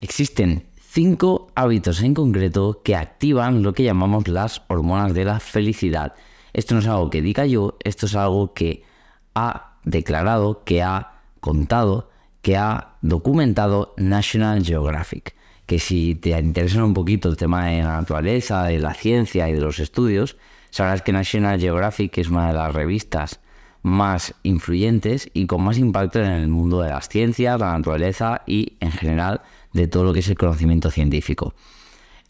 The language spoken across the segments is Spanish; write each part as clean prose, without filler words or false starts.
Existen 5 hábitos en concreto que activan lo que llamamos las hormonas de la felicidad. Esto no es algo que diga yo, esto es algo que ha declarado, que ha contado, que ha documentado National Geographic. Que si te interesa un poquito el tema de la naturaleza, de la ciencia y de los estudios, sabrás que National Geographic es una de las revistas más influyentes y con más impacto en el mundo de las ciencias, la naturaleza y en general de todo lo que es el conocimiento científico.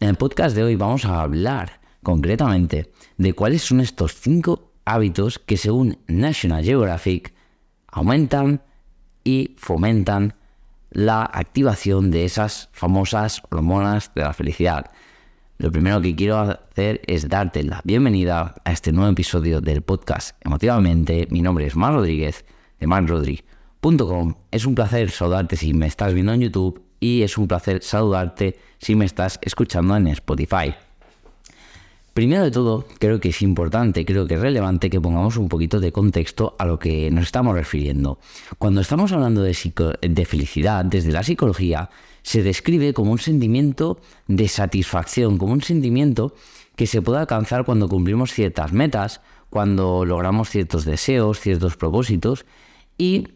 En el podcast de hoy vamos a hablar concretamente de cuáles son estos 5 hábitos que según National Geographic aumentan y fomentan la activación de esas famosas hormonas de la felicidad. Lo primero que quiero hacer es darte la bienvenida a este nuevo episodio del podcast Emotivamente. Mi nombre es Marc Rodríguez de marcrodri.com. Es un placer saludarte si me estás viendo en YouTube y es un placer saludarte si me estás escuchando en Spotify. Primero de todo, creo que es importante, creo que es relevante que pongamos un poquito de contexto a lo que nos estamos refiriendo. Cuando estamos hablando de felicidad, desde la psicología, se describe como un sentimiento de satisfacción, como un sentimiento que se puede alcanzar cuando cumplimos ciertas metas, cuando logramos ciertos deseos, ciertos propósitos, y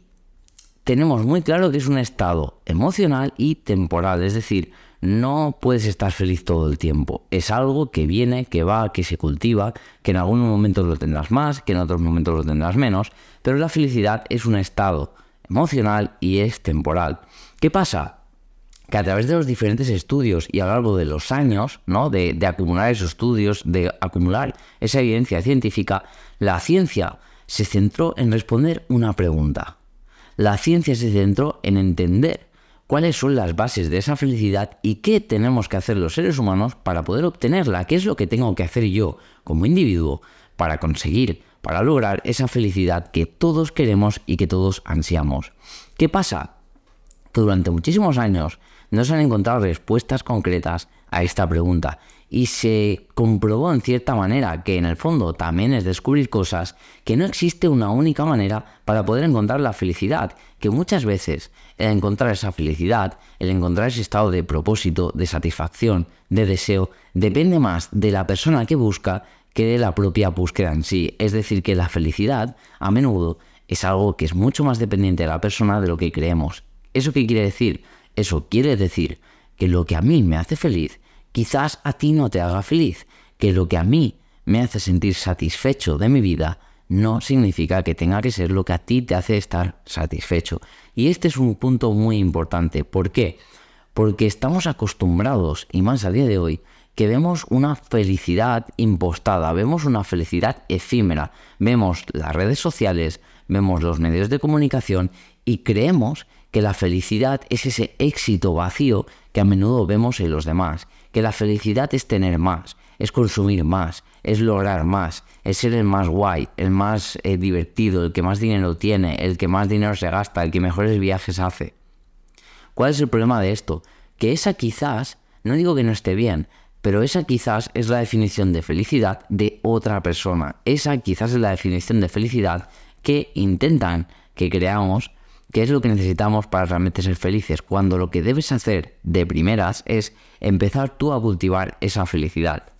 tenemos muy claro que es un estado emocional y temporal, es decir, no puedes estar feliz todo el tiempo. Es algo que viene, que va, que se cultiva, que en algunos momentos lo tendrás más, que en otros momentos lo tendrás menos, pero la felicidad es un estado emocional y es temporal. ¿Qué pasa? Que a través de los diferentes estudios y a lo largo de los años, ¿no? de acumular esos estudios, de acumular esa evidencia científica, la ciencia se centró en responder una pregunta. La ciencia se centró en entender cuáles son las bases de esa felicidad y qué tenemos que hacer los seres humanos para poder obtenerla, qué es lo que tengo que hacer yo como individuo para conseguir, para lograr esa felicidad que todos queremos y que todos ansiamos. ¿Qué pasa? Que durante muchísimos años no se han encontrado respuestas concretas a esta pregunta y se comprobó en cierta manera que en el fondo también es descubrir cosas, que no existe una única manera para poder encontrar la felicidad, que muchas veces el encontrar esa felicidad, el encontrar ese estado de propósito, de satisfacción, de deseo, depende más de la persona que busca que de la propia búsqueda en sí. Es decir, que la felicidad a menudo es algo que es mucho más dependiente de la persona de lo que creemos. ¿Eso qué quiere decir? Eso quiere decir que lo que a mí me hace feliz, quizás a ti no te haga feliz, que lo que a mí me hace sentir satisfecho de mi vida no significa que tenga que ser lo que a ti te hace estar satisfecho. Y este es un punto muy importante. ¿Por qué? Porque estamos acostumbrados, y más a día de hoy, que vemos una felicidad impostada, vemos una felicidad efímera, vemos las redes sociales, vemos los medios de comunicación y creemos que la felicidad es ese éxito vacío que a menudo vemos en los demás, que la felicidad es tener más, es consumir más, es lograr más, es ser el más guay, el más divertido, el que más dinero tiene, el que más dinero se gasta, el que mejores viajes hace. ¿Cuál es el problema de esto? Que esa quizás, no digo que no esté bien, pero esa quizás es la definición de felicidad de otra persona. Esa quizás es la definición de felicidad que intentan que creamos, que es lo que necesitamos para realmente ser felices, cuando lo que debes hacer de primeras es empezar tú a cultivar esa felicidad.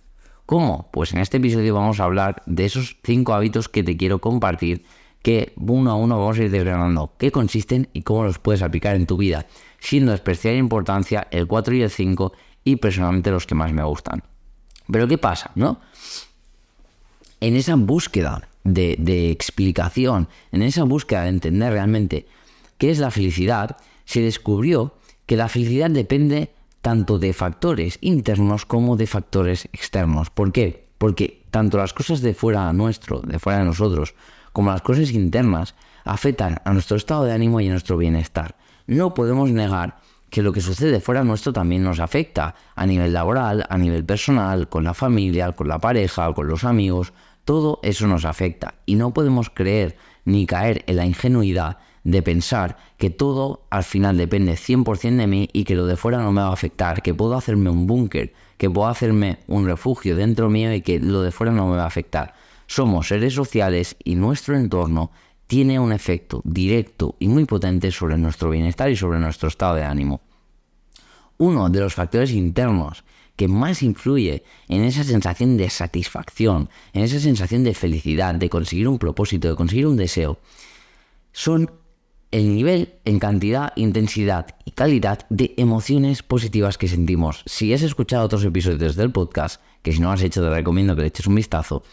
¿Cómo? Pues en este episodio vamos a hablar de esos 5 hábitos que te quiero compartir, que uno a uno vamos a ir desgranando qué consisten y cómo los puedes aplicar en tu vida, siendo de especial importancia el 4 y el 5 y personalmente los que más me gustan. Pero ¿qué pasa, no? En esa búsqueda de explicación, en esa búsqueda de entender realmente qué es la felicidad, se descubrió que la felicidad depende tanto de factores internos como de factores externos. ¿Por qué? Porque tanto las cosas de fuera de nosotros, como las cosas internas, afectan a nuestro estado de ánimo y a nuestro bienestar. No podemos negar que lo que sucede fuera nuestro también nos afecta a nivel laboral, a nivel personal, con la familia, con la pareja, con los amigos. Todo eso nos afecta y no podemos creer ni caer en la ingenuidad de pensar que todo al final depende 100% de mí y que lo de fuera no me va a afectar, que puedo hacerme un búnker, que puedo hacerme un refugio dentro mío y que lo de fuera no me va a afectar. Somos seres sociales y nuestro entorno tiene un efecto directo y muy potente sobre nuestro bienestar y sobre nuestro estado de ánimo. Uno de los factores internos que más influye en esa sensación de satisfacción, en esa sensación de felicidad, de conseguir un propósito, de conseguir un deseo, son el nivel en cantidad, intensidad y calidad de emociones positivas que sentimos. Si has escuchado otros episodios del podcast, que si no lo has hecho te recomiendo que le eches un vistazo,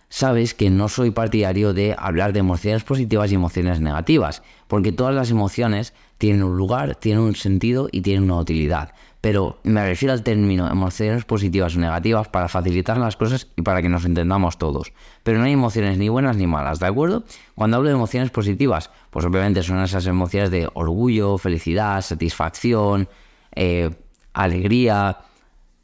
sabes que no soy partidario de hablar de emociones positivas y emociones negativas, porque todas las emociones tienen un lugar, tienen un sentido y tienen una utilidad. Pero me refiero al término emociones positivas o negativas para facilitar las cosas y para que nos entendamos todos. Pero no hay emociones ni buenas ni malas, ¿de acuerdo? Cuando hablo de emociones positivas, pues obviamente son esas emociones de orgullo, felicidad, satisfacción, alegría,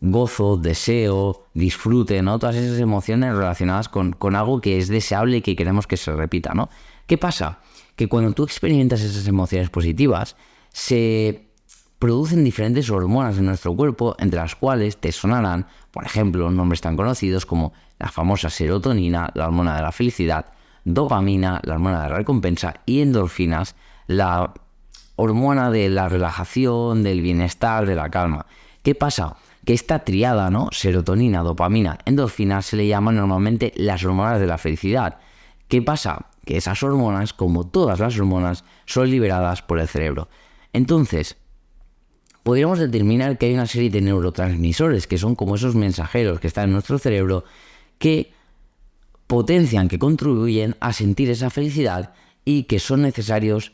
gozo, deseo, disfrute, ¿no? Todas esas emociones relacionadas con algo que es deseable y que queremos que se repita, ¿no? ¿Qué pasa? Que cuando tú experimentas esas emociones positivas, se producen diferentes hormonas en nuestro cuerpo, entre las cuales te sonarán, por ejemplo, nombres tan conocidos como la famosa serotonina, la hormona de la felicidad, dopamina, la hormona de la recompensa, y endorfinas, la hormona de la relajación, del bienestar, de la calma. ¿Qué pasa? Que esta triada, ¿no? Serotonina, dopamina, endorfina, se le llama normalmente las hormonas de la felicidad. ¿Qué pasa? Que esas hormonas, como todas las hormonas, son liberadas por el cerebro. Entonces, podríamos determinar que hay una serie de neurotransmisores que son como esos mensajeros que están en nuestro cerebro que potencian, que contribuyen a sentir esa felicidad y que son necesarios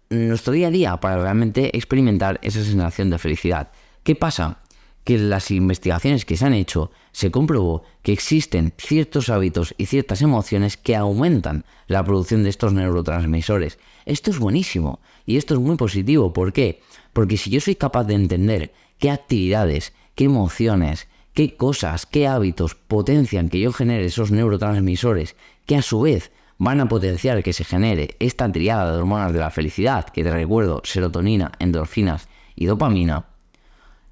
en nuestro día a día para realmente experimentar esa sensación de felicidad. ¿Qué pasa? Que en las investigaciones que se han hecho se comprobó que existen ciertos hábitos y ciertas emociones que aumentan la producción de estos neurotransmisores. Esto es buenísimo y esto es muy positivo. ¿Por qué? Porque si yo soy capaz de entender qué actividades, qué emociones, qué cosas, qué hábitos potencian que yo genere esos neurotransmisores, que a su vez van a potenciar que se genere esta triada de hormonas de la felicidad, que te recuerdo, serotonina, endorfinas y dopamina,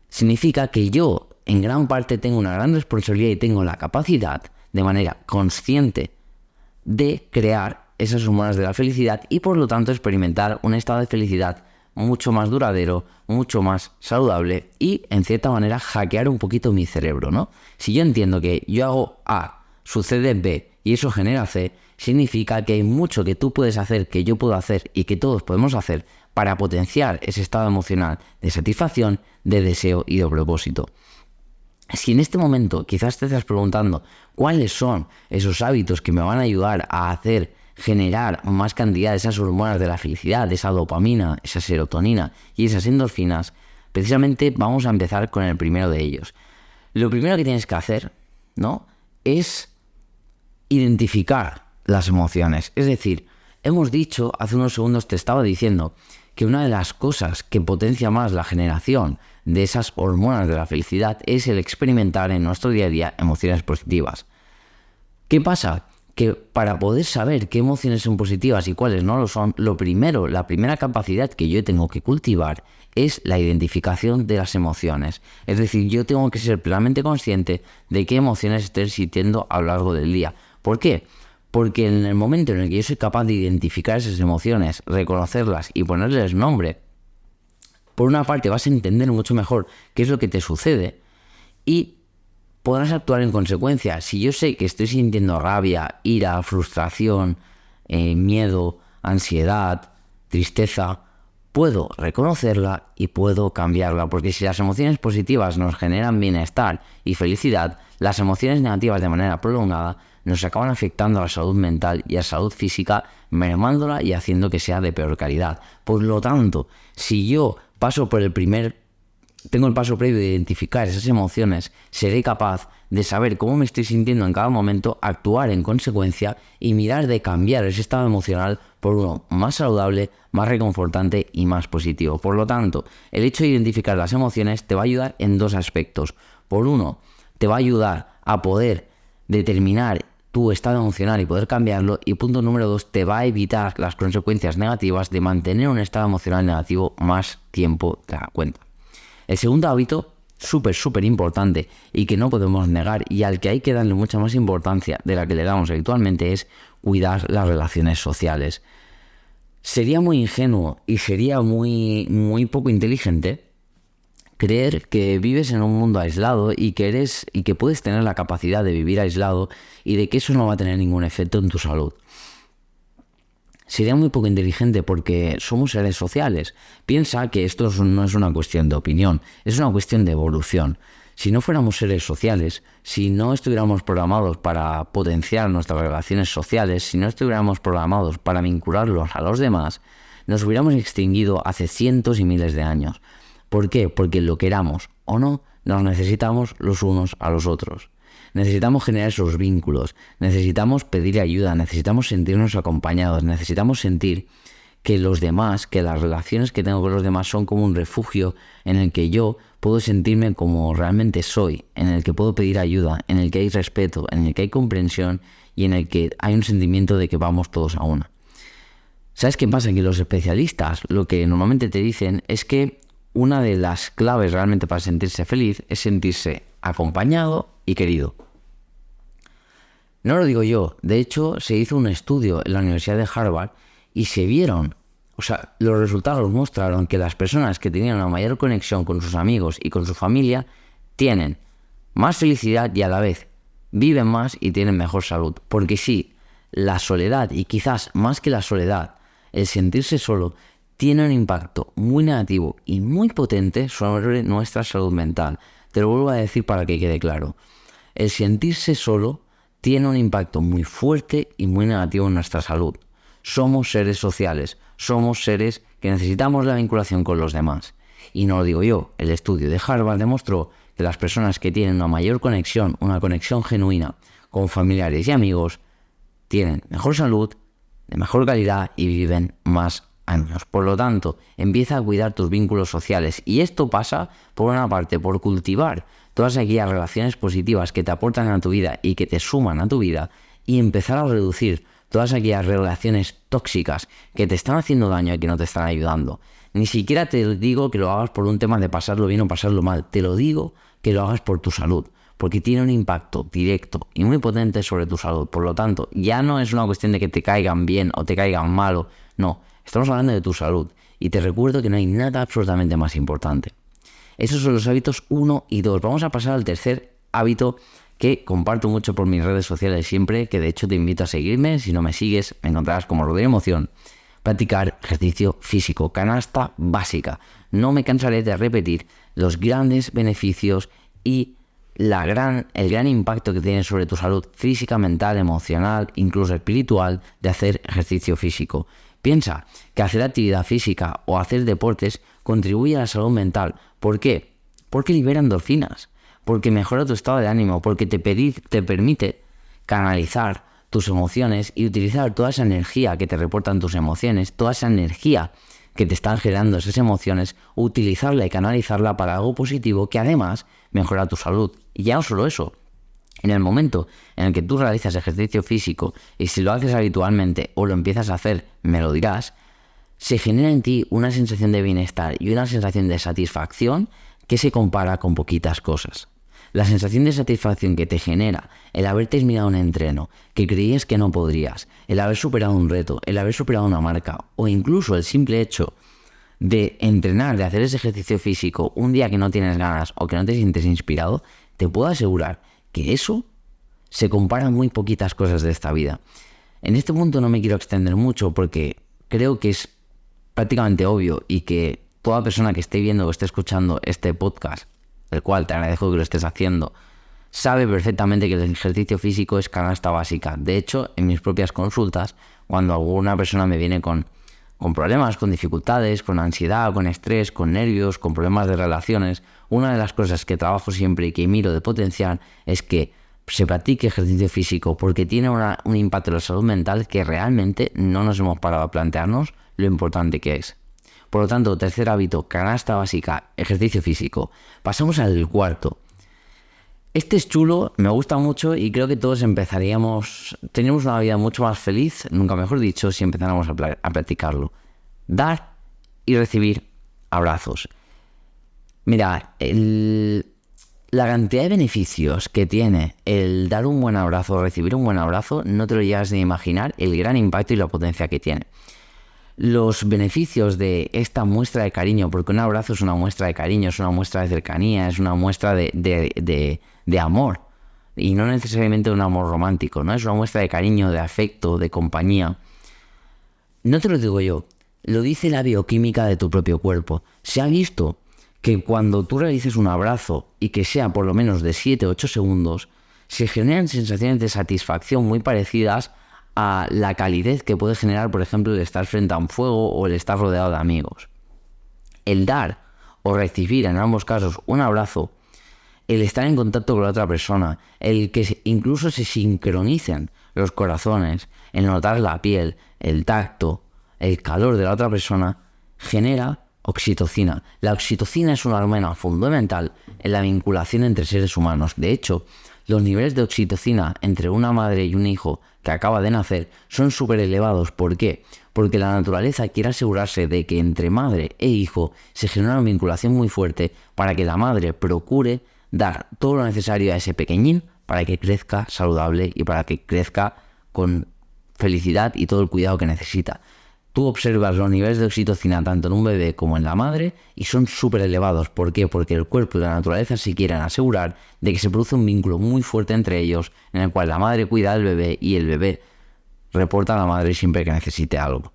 significa que yo en gran parte tengo una gran responsabilidad y tengo la capacidad de manera consciente de crear esas hormonas de la felicidad y por lo tanto experimentar un estado de felicidad mucho más duradero, mucho más saludable y en cierta manera hackear un poquito mi cerebro, ¿no? Si yo entiendo que yo hago A, sucede B y eso genera C, significa que hay mucho que tú puedes hacer, que yo puedo hacer y que todos podemos hacer para potenciar ese estado emocional de satisfacción, de deseo y de propósito. Si en este momento quizás te estás preguntando cuáles son esos hábitos que me van a ayudar a hacer generar más cantidad de esas hormonas de la felicidad, de esa dopamina, esa serotonina y esas endorfinas, precisamente vamos a empezar con el primero de ellos. Lo primero que tienes que hacer, ¿no?, es identificar las emociones. Es decir, hemos dicho, hace unos segundos te estaba diciendo que una de las cosas que potencia más la generación de esas hormonas de la felicidad es el experimentar en nuestro día a día emociones positivas. ¿Qué pasa? Que para poder saber qué emociones son positivas y cuáles no lo son, la primera capacidad que yo tengo que cultivar es la identificación de las emociones. Es decir, yo tengo que ser plenamente consciente de qué emociones estoy sintiendo a lo largo del día. ¿Por qué? Porque en el momento en el que yo soy capaz de identificar esas emociones, reconocerlas y ponerles nombre, por una parte vas a entender mucho mejor qué es lo que te sucede y podrás actuar en consecuencia. Si yo sé que estoy sintiendo rabia, ira, frustración, miedo, ansiedad, tristeza, puedo reconocerla y puedo cambiarla, porque si las emociones positivas nos generan bienestar y felicidad, las emociones negativas de manera prolongada nos acaban afectando a la salud mental y a la salud física, mermándola y haciendo que sea de peor calidad. Por lo tanto, si yo tengo el paso previo de identificar esas emociones, seré capaz de saber cómo me estoy sintiendo en cada momento, actuar en consecuencia y mirar de cambiar ese estado emocional por uno más saludable, más reconfortante y más positivo. Por lo tanto, el hecho de identificar las emociones te va a ayudar en dos aspectos. Por uno, te va a ayudar a poder determinar tu estado emocional y poder cambiarlo, y punto número 2, te va a evitar las consecuencias negativas de mantener un estado emocional negativo más tiempo de la cuenta. El segundo hábito, súper importante y que no podemos negar y al que hay que darle mucha más importancia de la que le damos habitualmente, es cuidar las relaciones sociales. Sería muy ingenuo y sería muy poco inteligente Creer que vives en un mundo aislado y que puedes tener la capacidad de vivir aislado y de que eso no va a tener ningún efecto en tu salud. Sería muy poco inteligente porque somos seres sociales. Piensa que esto no es una cuestión de opinión, es una cuestión de evolución. Si no fuéramos seres sociales, si no estuviéramos programados para potenciar nuestras relaciones sociales, si no estuviéramos programados para vincularlos a los demás, nos hubiéramos extinguido hace cientos y miles de años. ¿Por qué? Porque lo queramos o no, nos necesitamos los unos a los otros. Necesitamos generar esos vínculos, necesitamos pedir ayuda, necesitamos sentirnos acompañados, necesitamos sentir que los demás, que las relaciones que tengo con los demás son como un refugio en el que yo puedo sentirme como realmente soy, en el que puedo pedir ayuda, en el que hay respeto, en el que hay comprensión y en el que hay un sentimiento de que vamos todos a una. ¿Sabes qué pasa? Que los especialistas lo que normalmente te dicen es que una de las claves realmente para sentirse feliz es sentirse acompañado y querido. No lo digo yo, de hecho se hizo un estudio en la Universidad de Harvard y los resultados mostraron que las personas que tenían una mayor conexión con sus amigos y con su familia tienen más felicidad y a la vez viven más y tienen mejor salud. Porque sí, la soledad, y quizás más que la soledad, el sentirse solo, tiene un impacto muy negativo y muy potente sobre nuestra salud mental. Te lo vuelvo a decir para que quede claro. El sentirse solo tiene un impacto muy fuerte y muy negativo en nuestra salud. Somos seres sociales, somos seres que necesitamos la vinculación con los demás. Y no lo digo yo, el estudio de Harvard demostró que las personas que tienen una mayor conexión, una conexión genuina con familiares y amigos, tienen mejor salud, de mejor calidad y viven más años. Por lo tanto, empieza a cuidar tus vínculos sociales y esto pasa, por una parte, por cultivar todas aquellas relaciones positivas que te aportan a tu vida y que te suman a tu vida y empezar a reducir todas aquellas relaciones tóxicas que te están haciendo daño y que no te están ayudando. Ni siquiera te digo que lo hagas por un tema de pasarlo bien o pasarlo mal, te lo digo que lo hagas por tu salud, porque tiene un impacto directo y muy potente sobre tu salud. Por lo tanto, ya no es una cuestión de que te caigan bien o te caigan mal, no, estamos hablando de tu salud y te recuerdo que no hay nada absolutamente más importante. Esos son los hábitos 1 y 2. Vamos a pasar al tercer hábito que comparto mucho por mis redes sociales siempre, que de hecho te invito a seguirme. Si no me sigues, me encontrarás como Rodrigo Emoción. Practicar ejercicio físico, canasta básica. No me cansaré de repetir los grandes beneficios y el gran impacto que tiene sobre tu salud física, mental, emocional, incluso espiritual, de hacer ejercicio físico. Piensa que hacer actividad física o hacer deportes contribuye a la salud mental. ¿Por qué? Porque libera endorfinas, porque mejora tu estado de ánimo, porque te permite canalizar tus emociones y utilizar toda esa energía que te reportan tus emociones, toda esa energía que te están generando esas emociones, utilizarla y canalizarla para algo positivo que además mejora tu salud. Y ya no solo eso, en el momento en el que tú realizas ejercicio físico y si lo haces habitualmente o lo empiezas a hacer, me lo dirás, se genera en ti una sensación de bienestar y una sensación de satisfacción que se compara con poquitas cosas. La sensación de satisfacción que te genera el haber terminado un entreno que creías que no podrías, el haber superado un reto, el haber superado una marca o incluso el simple hecho de entrenar, de hacer ese ejercicio físico un día que no tienes ganas o que no te sientes inspirado, te puedo asegurar que eso se compara a muy poquitas cosas de esta vida. En este punto no me quiero extender mucho porque creo que es prácticamente obvio y que toda persona que esté viendo o esté escuchando este podcast, el cual te agradezco que lo estés haciendo, sabe perfectamente que el ejercicio físico es canasta básica. De hecho, en mis propias consultas, cuando alguna persona me viene con problemas, con dificultades, con ansiedad, con estrés, con nervios, con problemas de relaciones, una de las cosas que trabajo siempre y que miro de potenciar es que se practique ejercicio físico porque tiene un impacto en la salud mental que realmente no nos hemos parado a plantearnos lo importante que es. Por lo tanto, tercer hábito, canasta básica, ejercicio físico. Pasamos al cuarto. Este es chulo, me gusta mucho y creo que todos teníamos una vida mucho más feliz, nunca mejor dicho, si empezáramos a practicarlo. Dar y recibir abrazos. Mira, la cantidad de beneficios que tiene el dar un buen abrazo o recibir un buen abrazo, no te lo llegas ni a imaginar el gran impacto y la potencia que tiene. los beneficios de esta muestra de cariño, porque un abrazo es una muestra de cariño, es una muestra de cercanía, es una muestra de amor, y no necesariamente un amor romántico, ¿no? Es una muestra de cariño, de afecto, de compañía. No te lo digo yo, lo dice la bioquímica de tu propio cuerpo. Se ha visto que cuando tú realices un abrazo y que sea por lo menos de 7-8 segundos, se generan sensaciones de satisfacción muy parecidas a la calidez que puede generar, por ejemplo, el estar frente a un fuego o el estar rodeado de amigos. El dar o recibir, en ambos casos, un abrazo, el estar en contacto con la otra persona, el que incluso se sincronicen los corazones, el notar la piel, el tacto, el calor de la otra persona, genera oxitocina. La oxitocina es una hormona fundamental en la vinculación entre seres humanos. De hecho, los niveles de oxitocina entre una madre y un hijo que acaba de nacer son súper elevados. ¿Por qué? Porque la naturaleza quiere asegurarse de que entre madre e hijo se genera una vinculación muy fuerte para que la madre procure dar todo lo necesario a ese pequeñín para que crezca saludable y para que crezca con felicidad y todo el cuidado que necesita. Tú observas los niveles de oxitocina tanto en un bebé como en la madre y son súper elevados. ¿Por qué? Porque el cuerpo y la naturaleza se quieren asegurar de que se produce un vínculo muy fuerte entre ellos, en el cual la madre cuida del bebé y el bebé reporta a la madre siempre que necesite algo.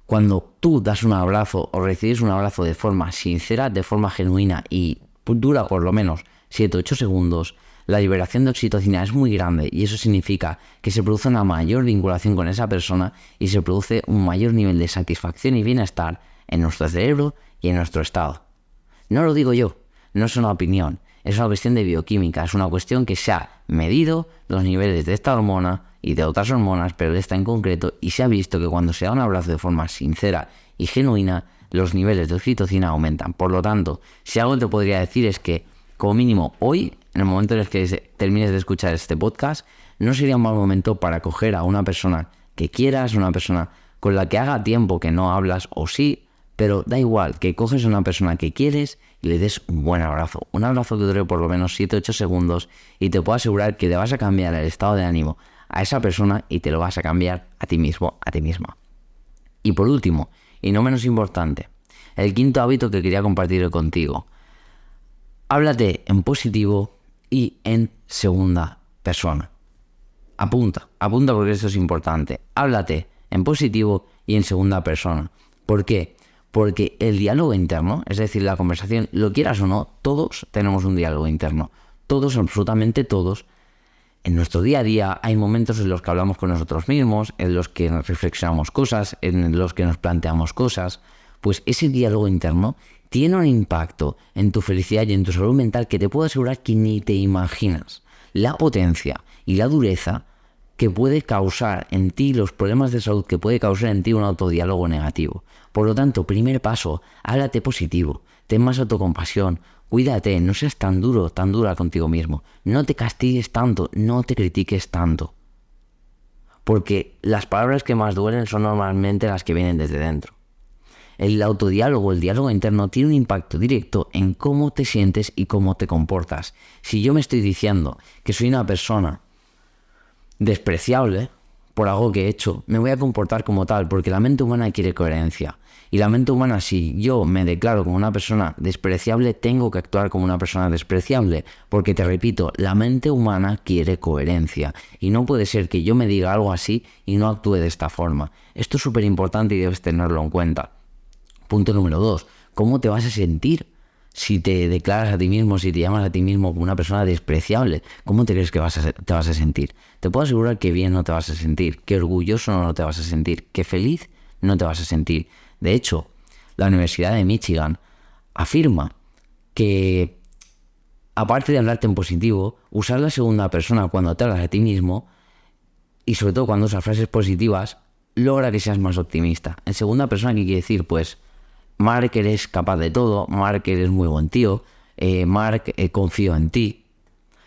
Cuando tú das un abrazo o recibes un abrazo de forma sincera, de forma genuina y dura por lo menos 7-8 segundos, la liberación de oxitocina es muy grande y eso significa que se produce una mayor vinculación con esa persona y se produce un mayor nivel de satisfacción y bienestar en nuestro cerebro y en nuestro estado. No lo digo yo, no es una opinión, es una cuestión de bioquímica, es una cuestión que se ha medido los niveles de esta hormona y de otras hormonas, pero de esta en concreto, y se ha visto que cuando se da un abrazo de forma sincera y genuina, los niveles de oxitocina aumentan. Por lo tanto, si algo te podría decir es que, como mínimo hoy, en el momento en el que termines de escuchar este podcast, no sería un mal momento para coger a una persona que quieras, una persona con la que haga tiempo que no hablas, o sí, pero da igual, que coges a una persona que quieres y le des un buen abrazo. Un abrazo que dure por lo menos 7-8 segundos y te puedo asegurar que le vas a cambiar el estado de ánimo a esa persona y te lo vas a cambiar a ti mismo, a ti misma. Y por último, y no menos importante, el quinto hábito que quería compartir contigo. Háblate en positivo y en segunda persona. Apunta porque esto es importante. Háblate en positivo y en segunda persona. ¿Por qué? Porque el diálogo interno, es decir, la conversación, lo quieras o no, todos tenemos un diálogo interno. Todos, absolutamente todos. En nuestro día a día hay momentos en los que hablamos con nosotros mismos, en los que nos reflexionamos cosas, en los que nos planteamos cosas. Pues ese diálogo interno tiene un impacto en tu felicidad y en tu salud mental que te puedo asegurar que ni te imaginas. La potencia y la dureza que puede causar en ti, los problemas de salud que puede causar en ti un autodiálogo negativo. Por lo tanto, primer paso, háblate positivo, ten más autocompasión, cuídate, no seas tan duro, tan dura contigo mismo, no te castigues tanto, no te critiques tanto. Porque las palabras que más duelen son normalmente las que vienen desde dentro. El autodiálogo, el diálogo interno, tiene un impacto directo en cómo te sientes y cómo te comportas. Si yo me estoy diciendo que soy una persona despreciable por algo que he hecho, me voy a comportar como tal, porque la mente humana quiere coherencia. Y la mente humana, si yo me declaro como una persona despreciable, tengo que actuar como una persona despreciable, porque te repito, la mente humana quiere coherencia. Y no puede ser que yo me diga algo así y no actúe de esta forma. Esto es súper importante y debes tenerlo en cuenta. Punto número 2. ¿Cómo te vas a sentir si te declaras a ti mismo, si te llamas a ti mismo como una persona despreciable? ¿Cómo te crees que te vas a sentir? Te puedo asegurar que bien no te vas a sentir, que orgulloso no te vas a sentir, que feliz no te vas a sentir. De hecho, la Universidad de Michigan afirma que, aparte de hablarte en positivo, usar la segunda persona cuando te hablas a ti mismo, y sobre todo cuando usas frases positivas, logra que seas más optimista. En segunda persona, ¿qué quiere decir? Pues, Mark, eres capaz de todo, Mark, eres muy buen tío, Mark, confío en ti.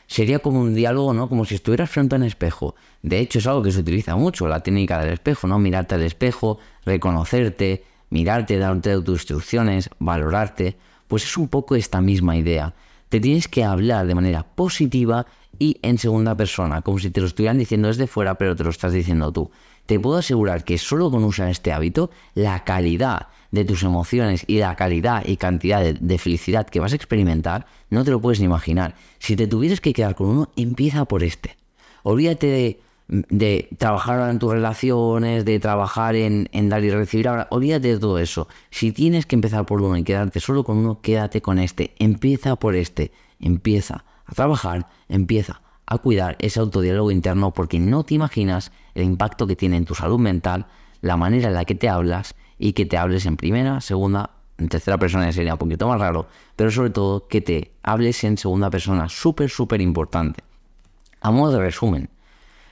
Sería como un diálogo, ¿no? Como si estuvieras frente a un espejo. De hecho, es algo que se utiliza mucho, la técnica del espejo, ¿no? Mirarte al espejo, reconocerte, mirarte, darte tus instrucciones, valorarte. Pues es un poco esta misma idea. Te tienes que hablar de manera positiva y en segunda persona, como si te lo estuvieran diciendo desde fuera, pero te lo estás diciendo tú. te puedo asegurar que solo con usar este hábito, la calidad de tus emociones y la calidad y cantidad de felicidad que vas a experimentar, no te lo puedes ni imaginar. Si te tuvieras que quedar con uno, empieza por este. Olvídate de trabajar ahora en tus relaciones, de trabajar en dar y recibir ahora, olvídate de todo eso. Si tienes que empezar por uno y quedarte solo con uno, quédate con este. Empieza por este. Empieza a trabajar, empieza a cuidar ese autodiálogo interno, porque no te imaginas el impacto que tiene en tu salud mental, la manera en la que te hablas y que te hables en primera, segunda, en tercera persona sería un poquito más raro, pero sobre todo que te hables en segunda persona, súper importante. A modo de resumen,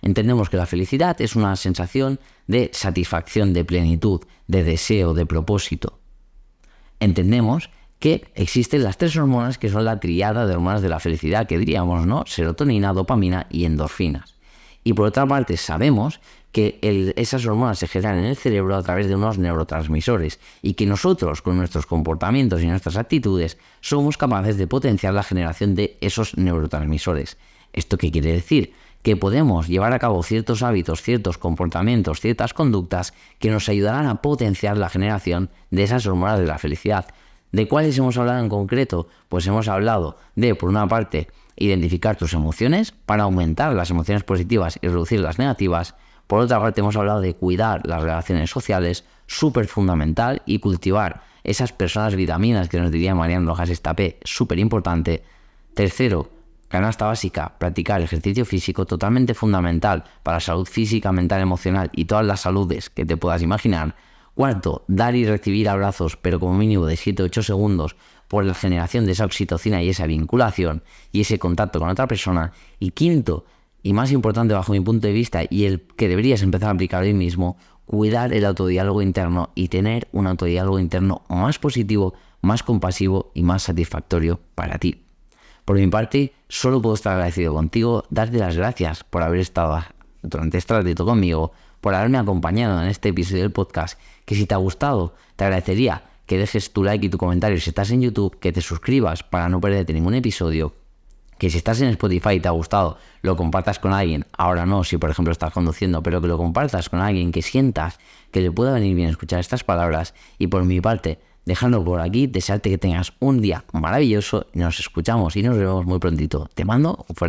entendemos que la felicidad es una sensación de satisfacción, de plenitud, de deseo, de propósito. Entendemos que existen las 3 hormonas que son la tríada de hormonas de la felicidad, que diríamos, ¿no? Serotonina, dopamina y endorfinas. Y por otra parte sabemos que esas hormonas se generan en el cerebro a través de unos neurotransmisores y que nosotros, con nuestros comportamientos y nuestras actitudes, somos capaces de potenciar la generación de esos neurotransmisores. ¿Esto qué quiere decir? Que podemos llevar a cabo ciertos hábitos, ciertos comportamientos, ciertas conductas que nos ayudarán a potenciar la generación de esas hormonas de la felicidad. ¿De cuáles hemos hablado en concreto? Pues hemos hablado de, por una parte, identificar tus emociones para aumentar las emociones positivas y reducir las negativas. Por otra parte, hemos hablado de cuidar las relaciones sociales, súper fundamental, y cultivar esas personas vitaminas que nos diría Marian Rojas Estapé, súper importante. Tercero, canasta básica, practicar ejercicio físico, totalmente fundamental para la salud física, mental, emocional y todas las saludes que te puedas imaginar. Cuarto, dar y recibir abrazos, pero como mínimo de 7-8 segundos, por la generación de esa oxitocina y esa vinculación y ese contacto con otra persona. Y quinto, y más importante bajo mi punto de vista, y el que deberías empezar a aplicar hoy mismo, cuidar el autodiálogo interno y tener un autodiálogo interno más positivo, más compasivo y más satisfactorio para ti. Por mi parte, solo puedo estar agradecido contigo, darte las gracias por haber estado durante este ratito conmigo, por haberme acompañado en este episodio del podcast, que si te ha gustado, te agradecería que dejes tu like y tu comentario si estás en YouTube, que te suscribas para no perderte ningún episodio, que si estás en Spotify y te ha gustado, lo compartas con alguien, ahora no, si por ejemplo estás conduciendo, pero que lo compartas con alguien que sientas que le pueda venir bien escuchar estas palabras. Y por mi parte, dejando por aquí, desearte que tengas un día maravilloso y nos escuchamos y nos vemos muy prontito. Te mando un fuerte